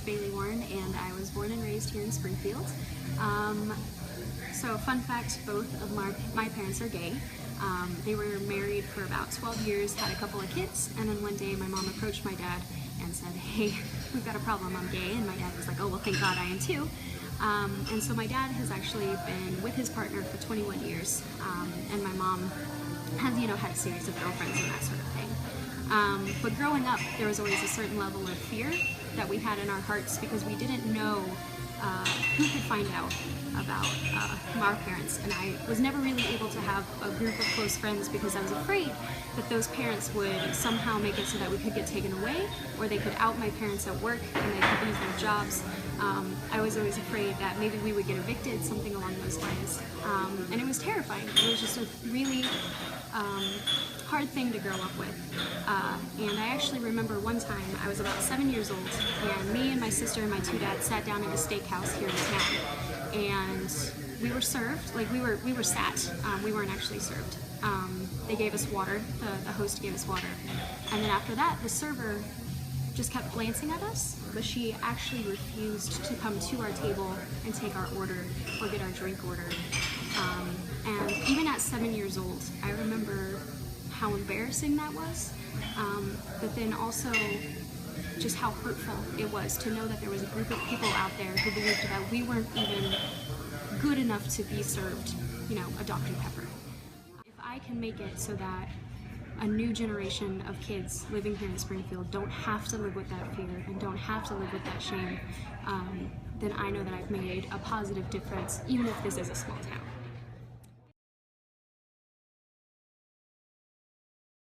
Bailey Warren, and I was born and raised here in Springfield. So fun fact, both of my parents are gay. They were married for about 12 years, had a couple of kids, and then one day my mom approached my dad and said, "Hey, we've got a problem, I'm gay," and my dad was like, "Oh, well, thank God I am too." And so my dad has actually been with his partner for 21 years, and my mom has, had a series of girlfriends and that sort of thing. But growing up, there was always a certain level of fear that we had in our hearts because we didn't know who could find out about our parents, and I was never really able to have a group of close friends because I was afraid that those parents would somehow make it so that we could get taken away, or they could out my parents at work and they could lose their jobs. I was always afraid that maybe we would get evicted, something along those lines, and it was terrifying. It was just a really hard thing to grow up with. And I actually remember one time I was about 7 years old, and me and my sister and my two dads sat down at a steakhouse here in town, and we were served, like we were sat, we weren't actually served. They gave us water, the host gave us water, and then after that the server just kept glancing at us, but she actually refused to come to our table and take our order or get our drink order. And even at 7 years old, I remember how embarrassing that was, but then also just how hurtful it was to know that there was a group of people out there who believed that we weren't even good enough to be served, a Dr. Pepper. If I can make it so that a new generation of kids living here in Springfield don't have to live with that fear and don't have to live with that shame, then I know that I've made a positive difference, even if this is a small town.